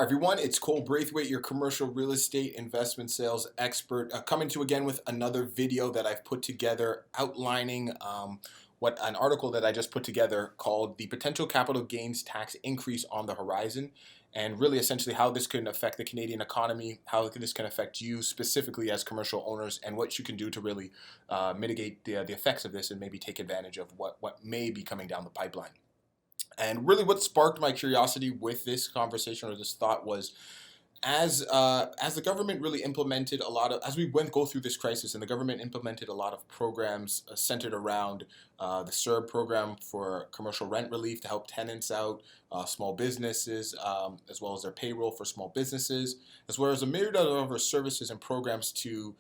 Hi everyone, it's Cole Braithwaite, your commercial real estate investment sales expert, coming to you again with another video that I've put together outlining what an article that I just put together called "The Potential Capital Gains Tax Increase on the Horizon," and really essentially how this can affect the Canadian economy, how this can affect you specifically as commercial owners, and what you can do to really mitigate the effects of this and maybe take advantage of what may be coming down the pipeline. And really, what sparked my curiosity with this conversation or this thought was as the government really implemented a lot of as we went go through this crisis, and the government implemented a lot of programs centered around the CERB program for commercial rent relief to help tenants out, small businesses, as well as their payroll for small businesses, as well as a myriad of other services and programs to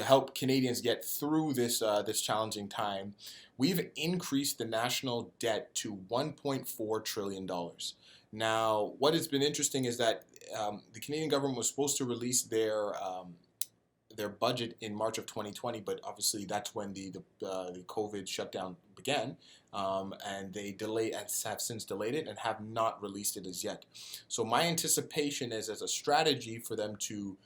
help Canadians get through this challenging time. We've increased the national debt to $1.4 trillion dollars. Now, what has been interesting is that the Canadian government was supposed to release their budget in March of 2020, but obviously that's when the COVID shutdown began, and they delay and have since delayed it and have not released it as yet. So my anticipation is, as a strategy for them to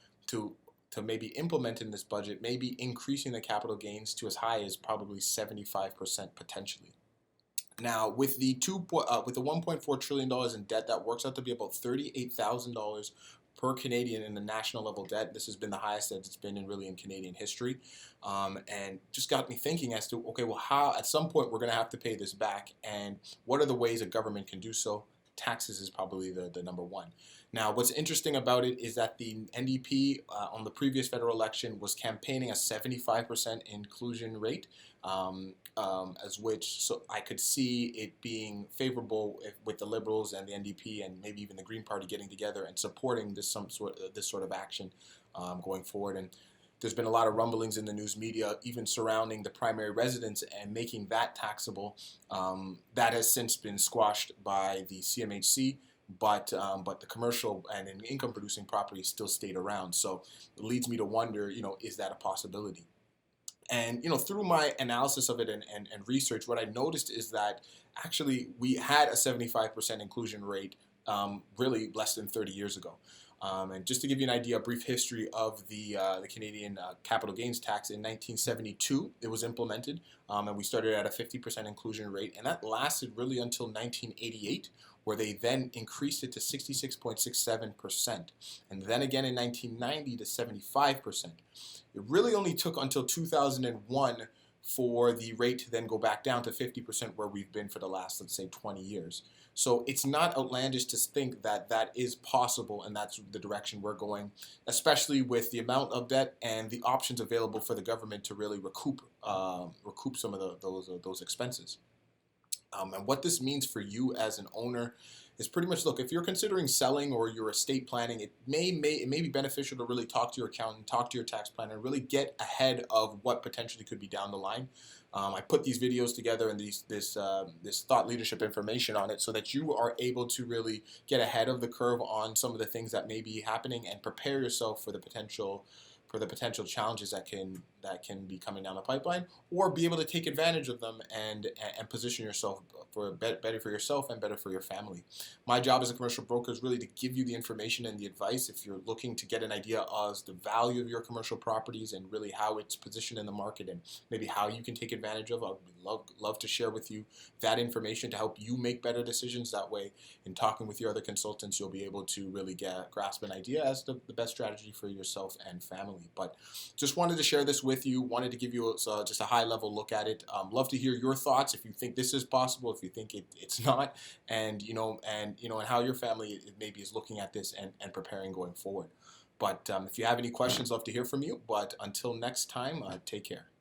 to maybe implement in this budget, maybe increasing the capital gains to as high as probably 75% potentially. Now, with the 1.4 trillion dollars in debt, that works out to be about $38,000 per Canadian in the national level debt. This has been the highest that it's been in Canadian history, and just got me thinking as to, okay, well, how at some point we're going to have to pay this back, and what are the ways a government can do so? Taxes is probably the number one. Now, what's interesting about it is that the NDP on the previous federal election was campaigning a 75% inclusion rate, as which so I could see it being favorable with the Liberals and the NDP and maybe even the Green Party getting together and supporting this sort of action going forward. And there's been a lot of rumblings in the news media, even surrounding the primary residence and making that taxable. That has since been squashed by the CMHC, but the commercial and income producing properties still stayed around. So it leads me to wonder, is that a possibility? And through my analysis of it and research, what I noticed is that actually we had a 75% inclusion rate really less than 30 years ago. And just to give you an idea, a brief history of the Canadian capital gains tax. In 1972, it was implemented, and we started at a 50% inclusion rate, and that lasted really until 1988, where they then increased it to 66.67%, and then again in 1990 to 75%. It really only took until 2001 for the rate to then go back down to 50%, where we've been for the last, let's say, 20 years. So it's not outlandish to think that that is possible, and that's the direction we're going, especially with the amount of debt and the options available for the government to really recoup some of those expenses. And what this means for you as an owner is pretty much, look, if you're considering selling or you're estate planning, it may be beneficial to really talk to your accountant, talk to your tax planner, and really get ahead of what potentially could be down the line. I put these videos together and this thought leadership information on it so that you are able to really get ahead of the curve on some of the things that may be happening and prepare yourself for the potential challenges that can be coming down the pipeline, or be able to take advantage of them and position yourself for better for yourself and better for your family. My job as a commercial broker is really to give you the information and the advice if you're looking to get an idea of the value of your commercial properties and really how it's positioned in the market and maybe how you can take advantage of. I would love to share with you that information to help you make better decisions. That way, in talking with your other consultants, you'll be able to really grasp an idea as to the best strategy for yourself and family. But just wanted to share this with you, wanted to give you just a high level look at it. Love to hear your thoughts if you think this is possible, if you think it's not, and how your family maybe is looking at this and preparing going forward. But if you have any questions, love to hear from you. But until next time, take care.